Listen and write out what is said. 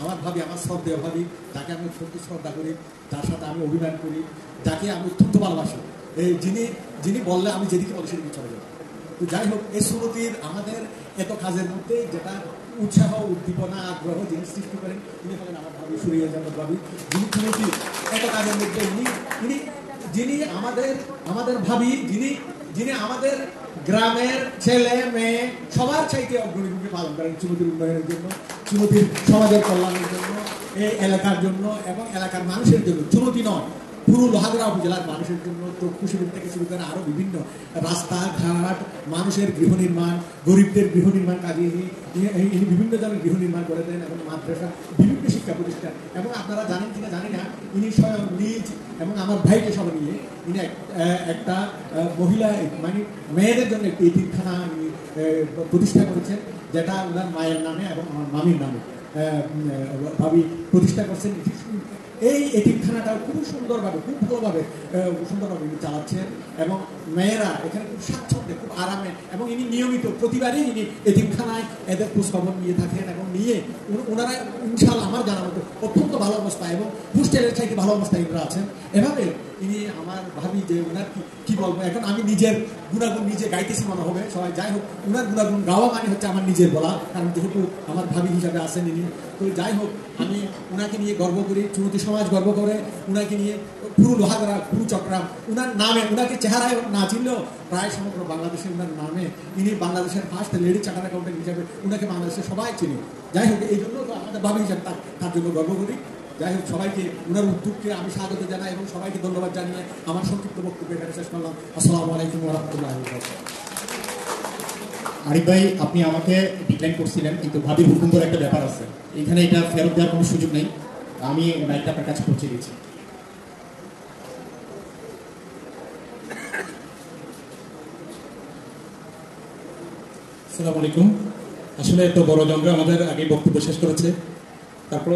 আমার ভাবি, আমার শ্রদ্ধেয় ভাবি, যাকে আমি অত্যন্ত শ্রদ্ধা করি, যার সাথে আমি অভিমান করি, যাকে আমি অত্যন্ত ভালোবাসি, এই যিনি বললে আমি যেদিকে বলি সেদিকে চলে যাব। তো যাই হোক, এই সুমতির আমাদের এত কাজের মধ্যে যেটা উৎসাহ, উদ্দীপনা, আগ্রহ যিনি সৃষ্টি করেন, তিনি হলেন আমার ভাবি সুরিয়া জান্নাত ভাবি। যিনি সুমতি এত কাজের মধ্যে যিনি আমাদের ভাবি, যিনি আমাদের গ্রামের ছেলে মেয়ে সবার চাইতে অগ্রণী ভূমিকা পালন করেন চুমতির উন্নয়নের জন্য, চুমতির সমাজের কল্যাণের জন্য, এই এলাকার জন্য এবং এলাকার মানুষের জন্য। চুমতি নয়, পুরো লোহাগড়া উপজেলার মানুষের জন্য চক্ষু শিবির থেকে শুরু করে আরও বিভিন্ন রাস্তাঘাট, মানুষের গৃহ নির্মাণ, গরিবদের গৃহ নির্মাণ কাজে ইনি বিভিন্ন ধরনের গৃহ নির্মাণ করে দেন এবং মাদ্রাসা, বিভিন্ন শিক্ষা প্রতিষ্ঠান। এবং আপনারা জানেন কিনা জানি না, ইনি স্বয়ং নিজ এবং আমার ভাইকে সবাই নিয়ে ইনি একটা মহিলা মানে মেয়েদের জন্য একটি এতিমখানা প্রতিষ্ঠা করেছেন, যেটা ওনার মায়ের নামে এবং আমার মামির নামে ভাবি প্রতিষ্ঠা করছেন। এই এতিমখানাটা খুব সুন্দরভাবে, খুব ভালোভাবে সুন্দরভাবে ইনি চালাচ্ছেন এবং মেয়েরা এখানে খুব স্বাচ্ছন্দ্যে, খুব আরামে, এবং ইনি নিয়মিত প্রতিবারই ইনি এতিমখানায় এদের খোঁজখবর নিয়ে থাকেন এবং নিয়ে ওনারা ইনশাআল্লাহ আমার জানার মতো অত্যন্ত ভালো অবস্থায় এবং হোস্টেলের চাইতে ভালো অবস্থায় ইনারা আছেন। এভাবে ইনি আমার ভাবি যে ওনার কি বলবো, এখন আমি নিজের গুণাগুণ নিজে গাইতেছি মনে হবে সবাই। যাই হোক, ওনার গুণাগুণ গাওয়া মানে হচ্ছে আমার নিজের বলা, কারণ যেহেতু আমার ভাবি হিসাবে আছেন ইনি। তো যাই হোক, আমি ওনাকে নিয়ে গর্ব করি, চুমতি সমাজ গর্ব করে ওনাকে নিয়ে, পুরো লোহাগড়া, পুরো চট্টগ্রাম ওনার নামে, ওনাকে চেহারায় না চিনলেও প্রায় সমগ্র বাংলাদেশে ওনার নামে, ইনি বাংলাদেশের ফার্স্ট লেডি চার্টার্ড অ্যাকাউন্টেন্ট হিসাবে ওনাকে বাংলাদেশে সবাই চিনি। যাই হোক, এই জন্য তো আমাদের ভাবি হিসাবে তার জন্য গর্ব করি। যাই হোক, সবাইকে ওনার উদ্যোগকে আমি স্বাগত জানাই এবং সবাইকে ধন্যবাদ জানিয়ে আমার সংক্ষিপ্ত বক্তব্য এখানে শেষ করলাম। আসসালামু আলাইকুম ওয়া রাহমাতুল্লাহি ওয়া বারাকাতুহু। আরিফ ভাই, আপনি আমাকে ডিক্লাইন করছিলেন, কিন্তু ভাবির হুকুম করে একটা ব্যাপার আছে, এখানে এটা ফেরত দেওয়ার কোনো সুযোগ নেই। আমি মাইকটা আপনার কাছে পৌঁছে দিয়েছি। আসসালামু আলাইকুম। আসলে এত বড় জনরা আমাদের আগে বক্তব্য শেষ করেছে, তারপর